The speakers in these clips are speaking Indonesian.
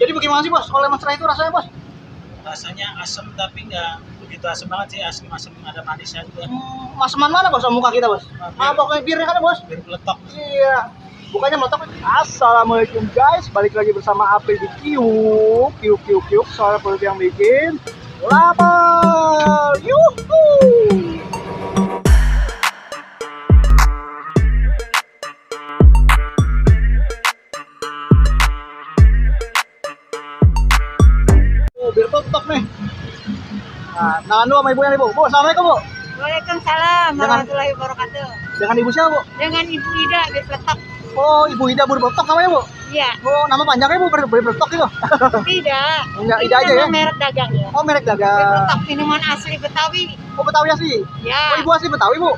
Jadi bagaimana sih bos? Kalau lemon serai itu rasanya bos? Rasanya asam tapi nggak begitu asam banget sih, asam-asam ada manisnya juga. Maseman mana bos? Muka kita bos? Pokoknya birnya kan bos? Bir peletok. Iya. Bukannya meletak. Assalamualaikum guys, balik lagi bersama April di Kiuk. Soalnya perut yang bikin lapar. Yuhu. Bir peletok nih. Nah, lu sama ibunya nih bu. Bu, assalamualaikum bu. Waalaikumsalam warahmatullahi wabarakatuh. Dengan ibu siapa bu? Dengan Ibu Ida Bir Peletok. Oh, Ibu Ida Bir Peletok namanya bu? Iya. Oh, nama panjangnya bu Bir Peletok gitu? Tidak. Enggak, Ini Ida aja nama ya? merek dagang ya. Oh, merek Bir dagang. Peletok minuman asli Betawi. Oh, Betawi asli? Ya. Oh, ibu asli Betawi bu?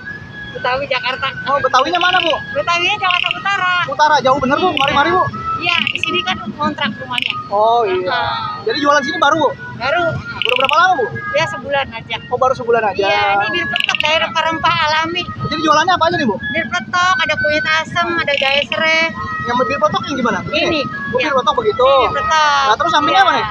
Betawi Jakarta. Oh, Betawinya mana bu? Betawinya Jakarta Utara. Utara, jauh bener bu? Mari bu. Iya, di sini kan kontrak rumahnya. Oh iya. Jadi jualan sini baru bu? Baru. Udah berapa lama bu? Ya sebulan aja. Oh, baru sebulan aja. Iya, ini Bir Peletok dari rempah-rempah alami. Jadi jualannya apa aja nih bu? Bir Peletok, ada kunyit asem, ada jahe serai. Yang Bir Peletok yang gimana? Ini. Oh, Ya. Bir Peletok begitu. Bir Peletok. Nah, terus sampingnya Iya. apa nih?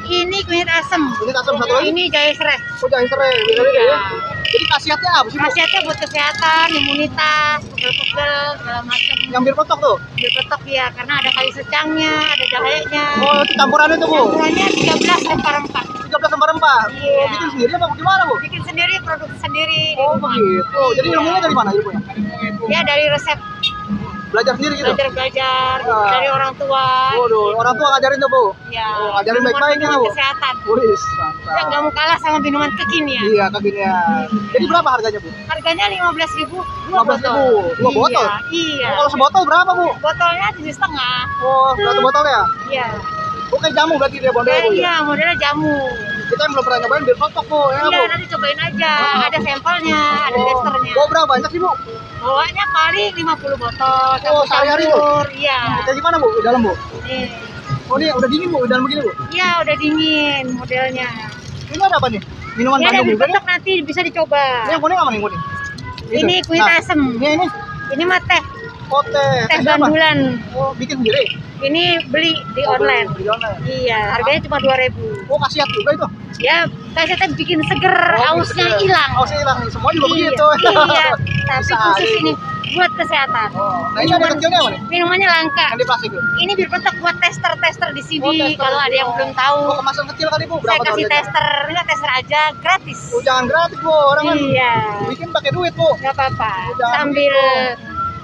Ini kunyit asem. Kunyit asem satu lagi? Ini jahe serai. Oh, jahe serai. Beda-beda Iya. ya. Jadi khasiatnya apa sih bu? Khasiatnya buat kesehatan, imunitas, pegel-pegel, segala macam. Yang Bir Peletok tuh? Bir Peletok ya, karena ada kayu secangnya, ada jahenya. Oh, itu campurannya tuh bu? Campurannya 13 rempah-rempah. 13 rempah-rempah. Iya. Oh, bikin sendiri apa gimana bu? Bikin sendiri, produk sendiri di Oh, rumah. begitu. Jadi Iya. ilmunya dari mana ibunya? Ya dari resep, Belajar sendiri gitu? belajar-belajar Ah. dari orang tua. Waduh, orang tua ngajarin tuh bu? Ya. Oh, ngajarin baik-baiknya Minuman bu? kesehatan. Wih, Ya nggak mau kalah sama minuman kekinian. Iya, kekinian. Jadi berapa harganya bu? Harganya 15.000. 15.000, dua botol? Iya. Oh, kalau sebotol berapa bu? Botolnya 7,5. Oh, satu botol ya? Iya. Oh, kayak jamu berarti dia bondnya bu ya? Iya, modelnya jamu. Kita yang belum pernah nyobain Bir Peletok bu, ya Iya, bu? nanti cobain aja. Ada sampelnya, ada Oh, testernya. oh, berapa banyak sih bu? Bawanya paling 50 botol. Oh, sehari-hari, Bu? campur. Iya. Kayak gimana bu? Di dalam bu? Nih. Oh, ini udah dingin bu, di dalam begini bu? Iya, udah dingin modelnya. Ini ada apa nih? Minuman Ini ada Bandung Bir juga nih? Peletok nanti bisa dicoba. Ini yang kuning apa nih yang kuning? Ini Itu. kunyit Nah, asem. Ini. Ini mah teh, Oh, teh. teh Siapa? bandulan. Oh, bikin sendiri? Ini beli di Oh, online. Di online. Iya, harganya cuma 2.000. Oh, khasiat juga itu? Ya, kasihnya bikin seger, Oh, hausnya gitu. hilang. Hausnya hilang nih, semua juga Iya, begitu. iya. Tapi Bisa khusus aja. ini buat kesehatan. Oh, nah ini ada kecilnya apa nih? Minumannya langka. Yang di plastik itu? Ini Bir Peletok buat tester-tester di sini. Oh, tester. Kalau ada yang belum tahu, Oh, kemasan kecil kali bu, saya berapa kasih harganya? tester. Enggak tester aja, gratis. Oh, jangan gratis bu, orang kan Iya, bikin pakai duit bu. nggak apa-apa. Jangan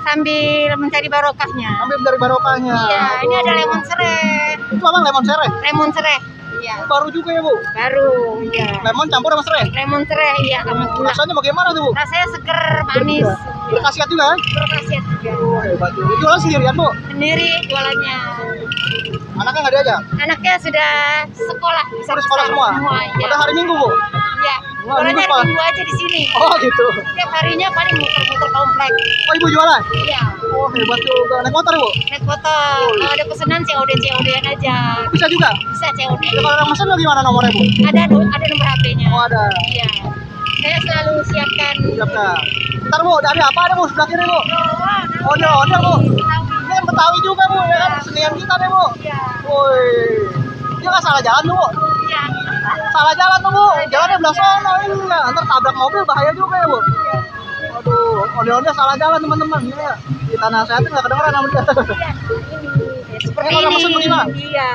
Sambil mencari barokahnya. Ambil dari barokahnya. Iya, ini ada Aduh. lemon serai. Itu apa lemon serai? Lemon serai. Iya, Baru juga ya bu. baru. Iya. Lemon campur sama serai. Lemon serai, iya, sama gula. Rasanya bagaimana tuh bu? Rasanya seger, manis. Berkhasiat juga kan? Berkhasiat juga. Oh, hebat tuh. Jualan sendirian bu? Sendiri jualannya. Anaknya nggak diajak? Anaknya sudah sekolah. Udah sekolah semua? Iya. Pada hari Minggu bu? Iya. Wah, Jualannya minggu hari sekolah. Minggu aja di sini. Oh gitu. Tiap harinya paling muter-muter komplek. Oh ibu jualan? Iya. Oh hebat juga. Naik motor bu? Naik motor. Kalau ada pesanan COD-an aja. Bisa juga? Bisa COD. Ya, kalau orang mesen lo gimana nomornya bu? Ada nomor HP-nya. Oh ada. Iya. Saya selalu siapkan. Siap dah. Ntar bu, ada apa ada bu sebelah kiri bu? Ondel bu. Ini kan Betawi juga bu, ya kan? Senian kita deh bu. Iya. Woi. Dia nggak salah jalan tuh bu? Iya. Salah jalan tuh bu. Jalannya belah sono. Iya. Ntar tabrak mobil bahaya juga ya bu. Waduh, ondel-ondel salah jalan teman-teman. Iya. Di tanah saya tuh nggak kedengeran sama dia. Iya. Ini. Seperti Kalau ini. mesen bagaimana? Iya.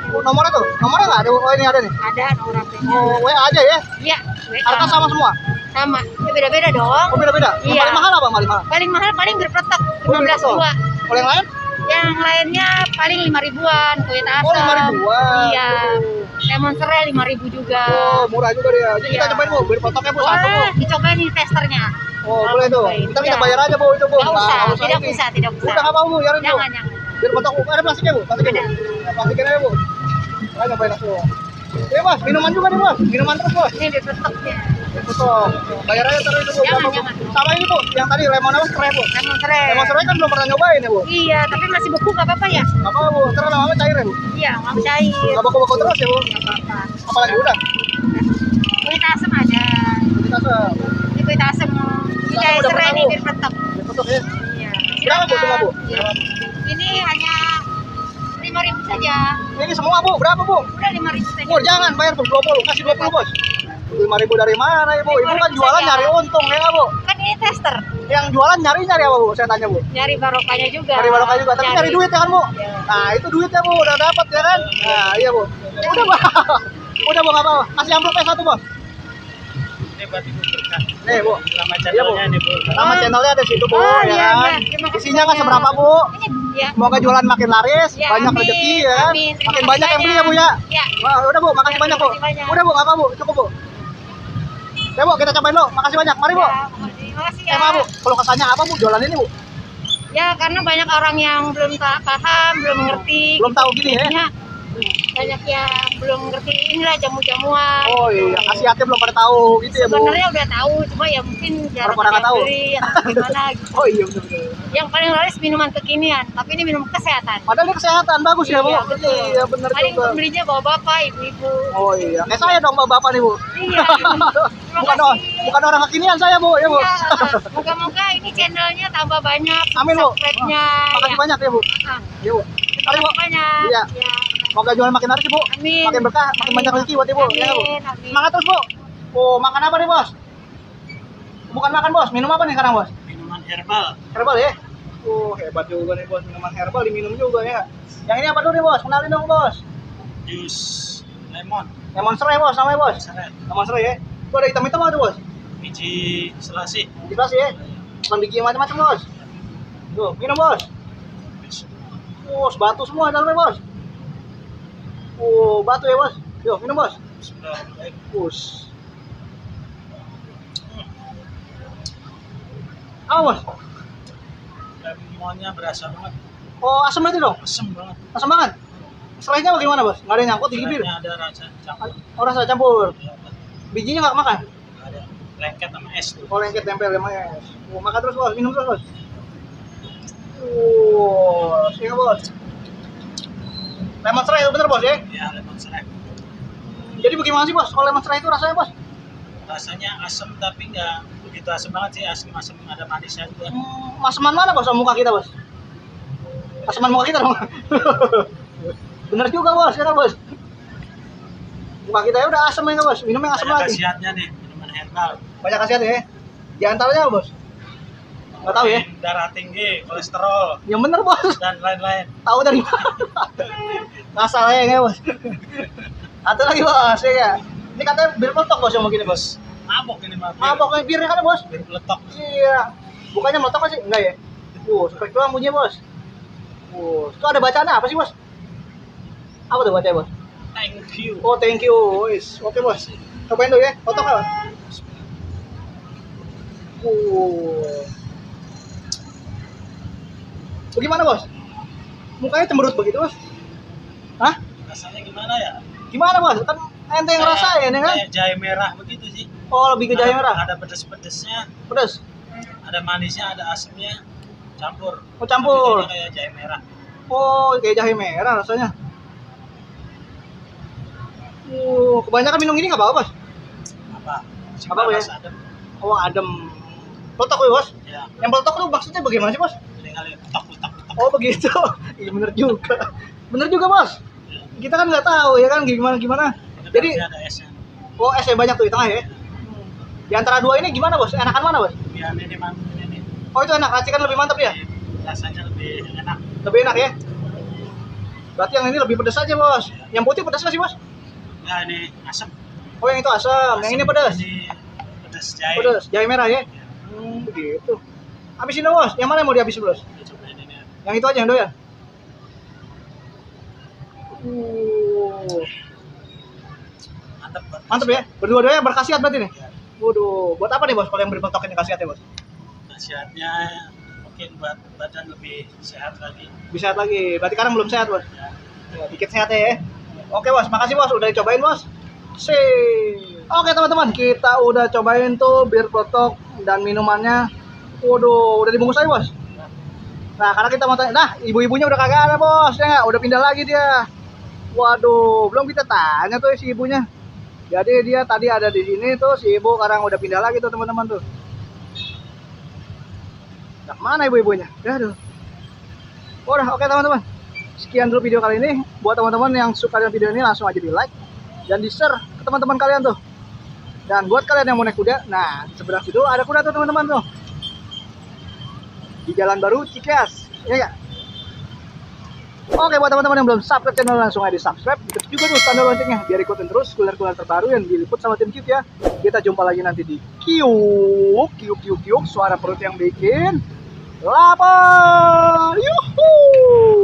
Nomornya tuh? Nomornya nggak ada? Oh ini ada nih. Ada nomor HP-nya. Oh WA aja ya? Iya. WA. Harga sama semua? Sama. Ya, beda-beda dong. Oh beda-beda? Yang Iya. paling mahal apa paling mahal? Paling mahal paling Bir Peletok Oh, Bir 15 Peletok. dua. Kalau yang lain? Yang lainnya paling 5.000-an, kunyit asam. Oh 5.000-an. Iya. Lemon serai 5.000 juga. Oh murah juga dia. Jadi kita Iya. cobain bu, Bir Peletoknya bu satu bu. Boleh, dicobain nih testernya. Oh boleh tuh. Kita minta Iya. bayar aja bu itu bu. Nggak usah, Nggak tidak ini. usah, tidak usah. Udah nggak mau bu, biarin bu. Jangan. Bir Peletok bu, ada plastiknya bu? Plastiknya bu? Ya, plastiknya aja bu. Ayo nyobain langsung. Iya mas, minuman juga nih mas. Minuman terus bos. Ini Bir Peletoknya. Bir Peletok. Bayar aja terus itu bu. Jangan, Berapa, Bu? jangan. Sama ini bu, yang tadi lemon apa serai bu? Lemon serai. Lemon serai kan belum pernah nyobain ya bu. Iya, tapi masih beku nggak apa-apa ya? Nggak apa bu, ntar lama-lama cair ya bu. Iya, mau cair. Nggak beku-beku terus ya bu. Nggak apa-apa. Apalagi udah. Kunyit asam ada. Kita ke Ini kunyit asam. Ini Asam jahe udah serai pernah, nih Bu. Bir Peletok. Bir Peletok ya. Iya. Berapa bu semua bu? Iya. Ini hanya 5.000 saja. Ini semua Bu, berapa Bu? Udah 5.000 saja. Oh jangan bayar bos, 20, kasih 20 bos. 5.000 dari mana Ibu? Ibu kan 5.000 jualan saja. nyari untung ya nggak Bu? Kan ini tester. Yang jualan nyari apa Bu? Saya tanya Bu. Nyari barokahnya juga. Nyari barokah juga, tapi nyari duit ya kan Bu? Nah itu duitnya Bu, udah dapat ya kan? Nah iya Bu. Udah Bu, udah Bu nggak apa-apa. Kasih amplopnya satu bos. Ini buat ibu berkah. Nih Bu, Nama Iya, Bu. channelnya nih bu. nama channelnya ada situ Bu, Oh, ya iya, kan? iya. Terima kasih Isinya nggak banyak. seberapa Bu. Ini ya. Semoga jualan makin laris, Ya, banyak amin, rezeki ya kan? amin. Terima Makin kasih banyak yang beli ya Bu ya. Ya. Wah, udah Bu, makasih Ya, banyak Bu. terima kasih banyak. Udah Bu, nggak apa Bu, cukup Bu. Ya Bu, kita cobain dulu. Makasih banyak. Mari Bu. Ya, makasih ya. Emang Bu, kalau kesannya apa Bu jualan ini Bu? Ya, karena banyak orang yang belum paham, belum ngerti. Belum tahu gini ya? Ya, banyak yang belum ngerti inilah jamu-jamuan. Oh iya, khasiatnya belum pada tahu gitu ya Bu. Sebenarnya udah tahu, cuma ya mungkin jarang Orang-orang nggak yang tahu. beli atau gimana gitu. Oh iya betul-betul. Yang paling laris minuman kekinian, tapi ini minum kesehatan. Padahal ini kesehatan bagus ya Bu. Iya, betul. Iya benar Paling juga. pembelinya bawa bapak, ibu-ibu. Oh iya, kayak saya dong bapak nih Bu. Iya. Terima Bukan kasih. bukan orang kekinian saya Bu ya Bu. Iya, moga-moga ini channelnya tambah banyak Amin, Bu. subscribe-nya. Makasih Ya. banyak ya Bu. Ah, Iya Bu. Mari Bu. banyak. Iya. Ya. Semoga jualan makin laris ya Bu. Amin. Makin berkah, makin banyak rezeki buat Ibu. Ya Bu. Amin, amin. Semangat terus Bu. Oh, makan apa nih Bos? Bukan makan Bos, minum apa nih sekarang Bos? Minuman herbal. Herbal ya? Oh, hebat juga nih Bos, minuman herbal diminum juga ya. Yang ini apa dulu nih Bos? Kenalin dong Bos. Jus lemon. Lemon serai Bos, namanya Bos. Seret. Lemon serai ya. Itu ada hitam-hitam apa tuh Bos? Biji selasi. Jelas ya. Bukan biji macam-macam Bos. Tuh, minum Bos. Oh, batu semua dalamnya Bos. Oh, batu ya Bos. Yuk, minum Bos. Bismillahirrahmanirrahim. Push. Apa Bos? Lemonnya berasa banget. Oh, asam berarti dong? Asem banget. Asam banget. Serainya bagaimana Bos? Nggak ada yang nyangkut di bibir? Serainya ada rasa campur. Oh, rasa campur. Ya, Bijinya nggak makan? ada lengket sama es tuh. Oh, lengket tempel lemanya. Oh, makan terus Bos, minum terus Bos. Oh, sini Bos. Lemon serai itu bener Bos ya? Ya, lemon serai. Jadi bagaimana sih Bos? Kalau lemon serai itu rasanya Bos? Rasanya asam tapi nggak begitu asam banget sih, asam-asam ada manisnya juga. Asaman mana Bos sama muka kita Bos? Asaman muka kita dong. Bener juga Bos, kata Bos. Muka kita ya udah asam ya Bos, minum yang asam Banyak lagi. khasiatnya nih, minuman herbal. Banyak khasiat ya. Di antaranya apa Bos? Nggak tahu ya. Darah tinggi, kolesterol, Yang bener Bos. dan lain-lain. Tahu dari mana? Nggak salah ya nggak Bos? Satu lagi Bos, ya nggak? Ini katanya bir peletok Bos yang begini Bos. Mabok ini mah. Ah, pokoknya birnya kan Bos? Bir peletok. Iya. Bukannya meletok nggak sih? Enggak ya? Spek doang bunyinya Bos. Itu ada bacaannya apa sih Bos? Apa tuh bacanya Bos? Thank you. Oh, thank you. Wis. Oke Bos. Cobain dulu ya. Foto kan? Bagaimana Bos? Mukanya cemberut begitu Bos? Hah? Rasanya gimana ya? Gimana Bos? Kan ente yang ngerasain ya kan? Kayak jahe merah begitu sih. Oh, lebih ke jahe merah. Ada pedes-pedesnya, Pedas. ada manisnya, ada asamnya, campur. Oh, campur. Jadinya kayak jahe merah. Oh, kayak jahe merah rasanya. Kebanyakan minum ini nggak apa-apa Bos? Apa? Masih Apa, panas, ya? adem. Oh, adem. Peletok ya Bos? Ya, Yang peletok tuh maksudnya bagaimana sih Bos? kali letak. Oh begitu. Iya bener juga. Bener juga Bos. Kita kan nggak tahu ya kan gimana. Jadi ada esnya. oh esnya banyak tuh di tengah ya. Di antara dua ini gimana Bos? Enakan mana Bos? Ya, ini mantap ini. Oh itu enak, racikan lebih mantap ya? Rasanya lebih enak. Lebih enak ya? Berarti yang ini lebih pedas aja Bos. Yang putih pedas nggak sih Bos? Nah, ini asam. Oh yang itu asam, yang ini pedas. Ini pedas jahe. Pedas, jahe merah ya? Ya, Begitu. Habisin dong Bos, yang mana yang mau dihabisin Bos? kita cobain ini. Yang itu aja yang doyan. Mantap banget. Mantap ya? Berdua-duanya berkhasiat berarti nih? Ya, Waduh, buat apa nih Bos kalau yang berbentuk ini khasiatnya Bos? khasiatnya mungkin buat badan lebih sehat lagi. Bisa sehat lagi, berarti sekarang belum sehat Bos? Ya. Ya, dikit sehat ya. Oke Bos, makasih Bos udah dicobain Bos. Oke teman-teman, kita udah cobain tuh bir peletok dan minumannya. Waduh, udah dibungkus aja Bos. Nah, karena kita mau tanya, nah ibu-ibunya udah kagak ada Bos, ya nggak? Udah pindah lagi dia. Waduh, belum kita tanya tuh si ibunya. Jadi dia tadi ada di sini tuh, si ibu sekarang udah pindah lagi tuh teman-teman tuh. Nah, mana ibu-ibunya? Ya aduh. Udah, oke teman-teman. sekian dulu video kali ini. Buat teman-teman yang suka dengan video ini langsung aja di like dan di share ke teman-teman kalian tuh. Dan buat kalian yang mau naik kuda, nah sebelah situ ada kuda tuh teman-teman tuh. Di Jalan Baru Cikeas, ya nggak? Oke, buat teman-teman yang belum subscribe channel langsung aja di subscribe. Dikit juga tuh tanda loncengnya biar ikutin terus kuliner-kuliner terbaru yang diliput sama tim Cute ya. Kita jumpa lagi nanti di Kiuk, suara perut yang bikin lapar. Yuhuu.